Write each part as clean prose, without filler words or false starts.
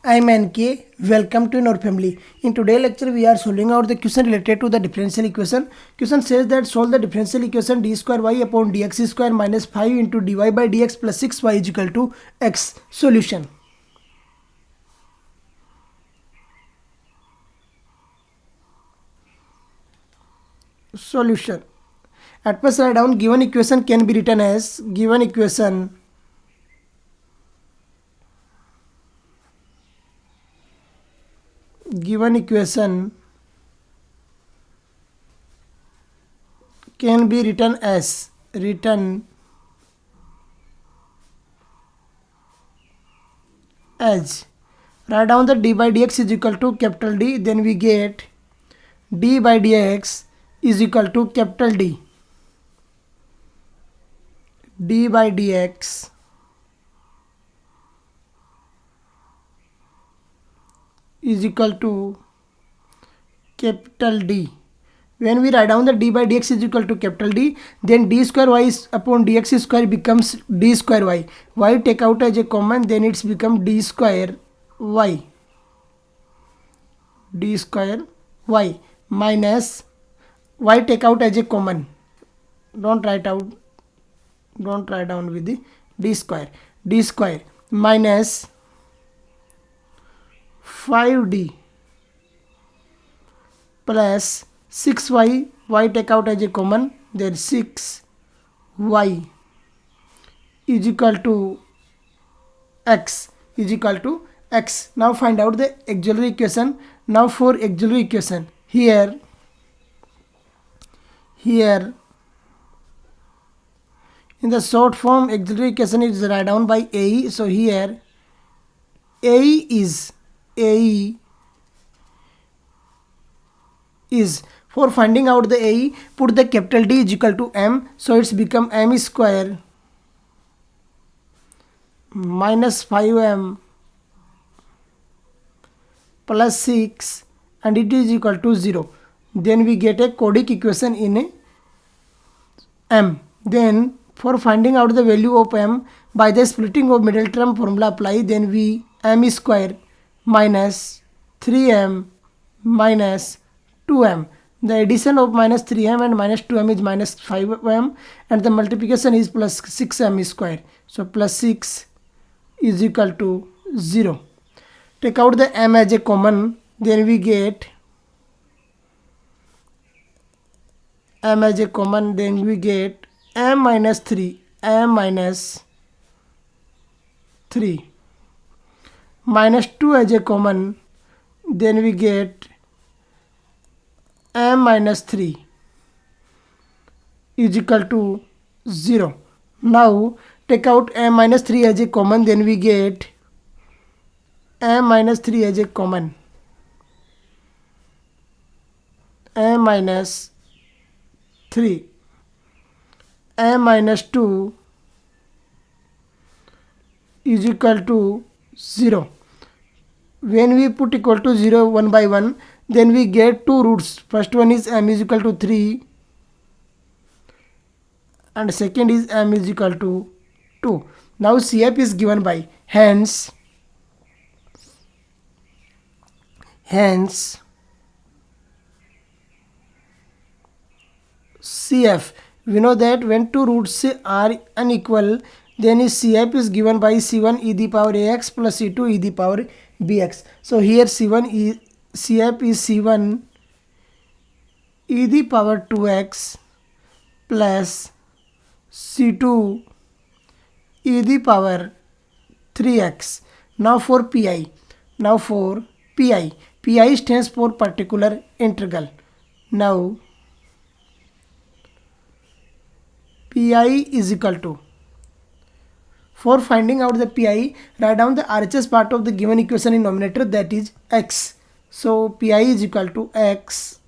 I'm NK. Welcome to our family. In today's lecture, we are solving out the question related to the differential equation. Question says that solve the differential equation d square y upon dx square minus 5 into dy by dx plus 6y is equal to x. Solution. Solution. At first, write down given equation can be written as given equation can be written as write down the d by dx is equal to capital D, then we get d by dx is equal to capital D. D by dx is equal to capital D. When we write down the d by dx is equal to capital D, then d square y is upon dx square becomes d square y. Y take out as a common, then it's become d square y. D square y minus y take out as a common. Don't write down with the d square minus 5d plus 6y, y take out as a common, then 6y is equal to x Now find out the auxiliary equation. Now for auxiliary equation, here in the short form auxiliary equation is write down by AE. So here AE is for finding out the AE, put the capital D is equal to m, so it's become m square minus 5m plus 6 and it is equal to 0. Then we get a codic equation in m. Then for finding out the value of m, by the splitting of middle term formula apply, then we m square minus 3m minus 2m. The addition of minus 3m and minus 2m is minus 5m and the multiplication is plus 6m square. So plus 6 is equal to 0. Take out the m as a common, then we get m minus 3 minus 2 as a common, then we get m minus 3 is equal to 0. Now take out m minus 3 as a common, then we get m minus 3 as a common, m minus 3, m minus 2 is equal to 0. When we put equal to 0 one by one, then we get two roots. First one is m is equal to 3 and second is m is equal to 2. Now CF is given by hence CF. We know that when two roots are unequal, then CF is given by C1 e the power ax plus C2 e the power bx. So here CF is C1 e the power 2x plus C2 e the power 3x. Now for PI. PI stands for particular integral. Now PI is equal to, for finding out the PI, write down the RHS part of the given equation in numerator, that is x. So PI is equal to x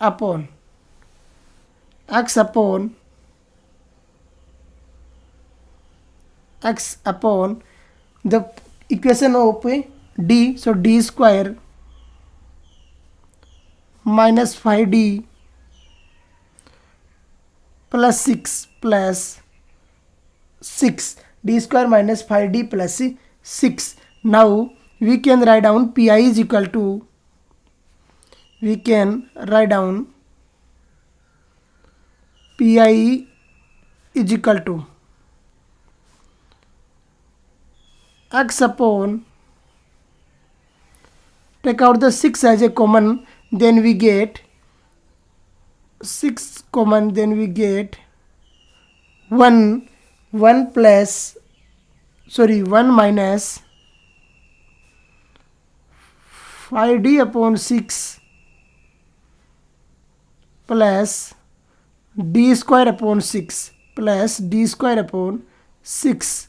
upon the equation of d. So d square minus 5d plus 6 d square minus 5d plus 6. Now we can write down pi is equal to, pi is equal to x upon, take out the 6 as a common, then we get 6 common, then we get 1 minus 5d upon 6 plus d square upon 6 plus d square upon 6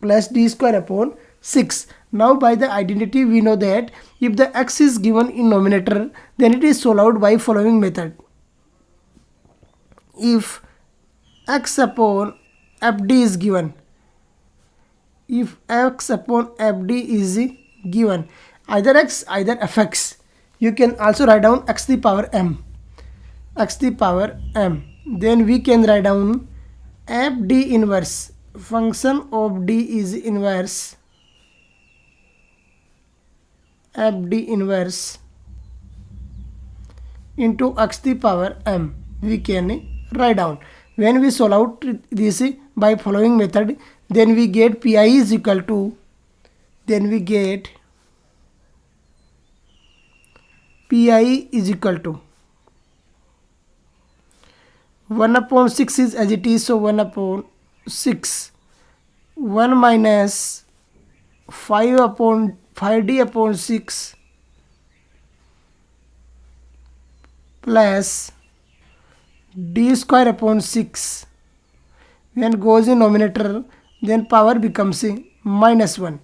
plus d square upon 6. Now by the identity we know that if the x is given in numerator, then it is solved out by following method. If x upon fd is given, if x upon fd is given, either x either fx, you can also write down x to the power m, then we can write down fd inverse, function of d is inverse, fd inverse into x to the power m, we can write down. When we solve out this by following method, then we get pi is equal to, pi is equal to 1 upon 6 is as it is, so 1 upon 6, 1 minus 5d upon 6 plus d square upon 6. When goes in numerator, then power becomes minus 1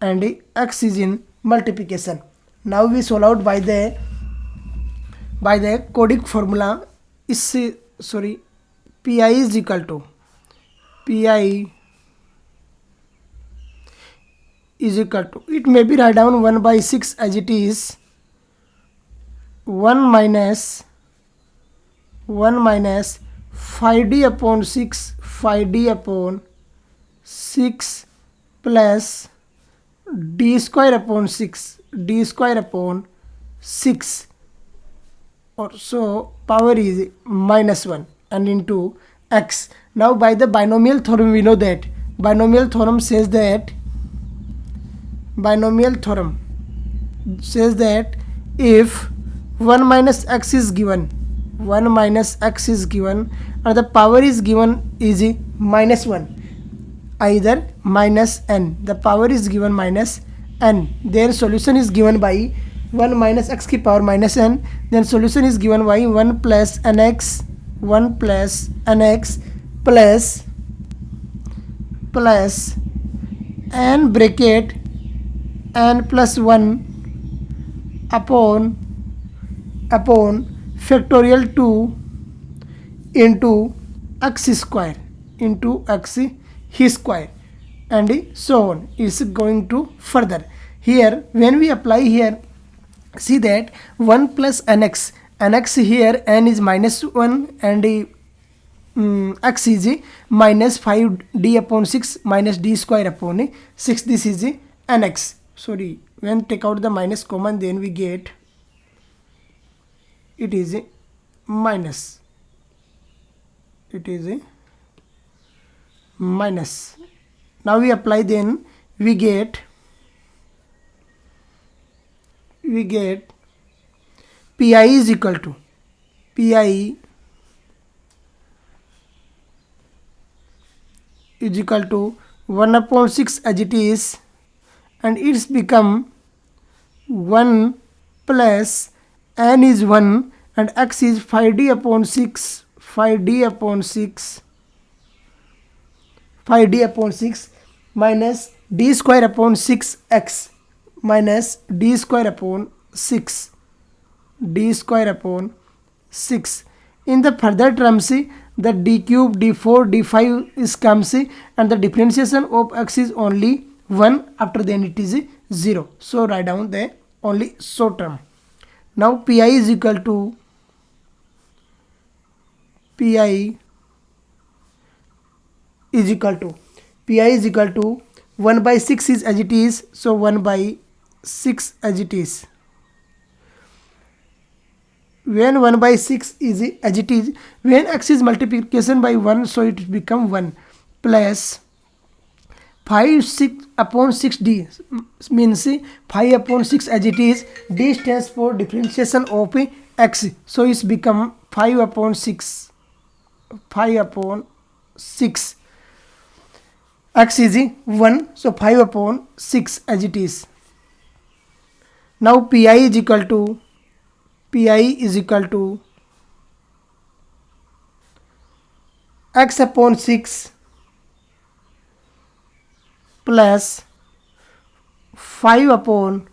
and x is in multiplication. Now we solve out by the codic formula. Pi is equal to, it may be write down 1 by 6 as it is, 1 minus 5d upon 6 plus d square upon 6 or so, power is minus 1 and into x. Now by the binomial theorem we know that binomial theorem says that if 1 minus x is given and the power is given is minus 1, either minus n, the power is given minus n, their solution is given by 1 minus x की power minus n, then solution is given by 1 plus nx plus n bracket n plus 1 upon factorial 2 into x square and so on. Is going to further. Here when we apply here, see that 1 plus nx here, n is minus 1 and x is minus 5d upon 6 minus d square upon 6. This is nx. When take out the minus common, then we get it is minus. Now we apply, then we get pi is equal to 1 upon 6 as it is, and it's become 1 plus n is 1 and x is 5d upon 6 minus d square upon 6x minus d square upon 6 in the further terms, the d cube, d4, d5 is comes and the differentiation of x is only 1, after then it is 0, so write down the only short term. Now pi is equal to 1 1 by 6 is as it is, so 1 by 6 as it is. When 1 by 6 is as it is, when x is multiplication by 1, so it become 1 plus 5 6 upon 6d means 5 upon 6 as it is. D stands for differentiation of x, so it's become 5 upon 6. 5 upon 6, x is 1, so 5 upon 6 as it is. Now pi is equal to x upon 6 plus 5 upon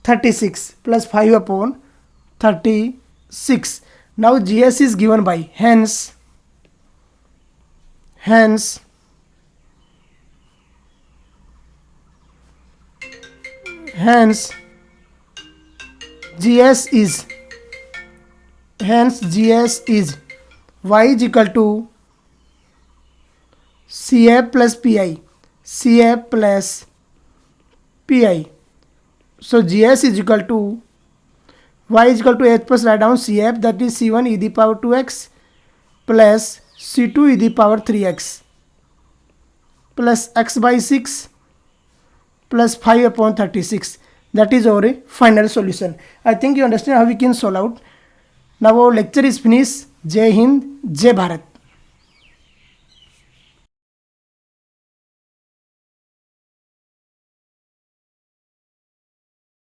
36 plus 5 upon 36. Now GS is given by, hence GS is y is equal to CF plus PI. So GS is equal to y is equal to h plus, write down CF, that is C1 e the power 2x plus C2 e the power 3x plus x by 6 plus 5 upon 36. That is our final solution. I think you understand how we can solve out. Now our lecture is finished. Jai Hind, Jai Bharat.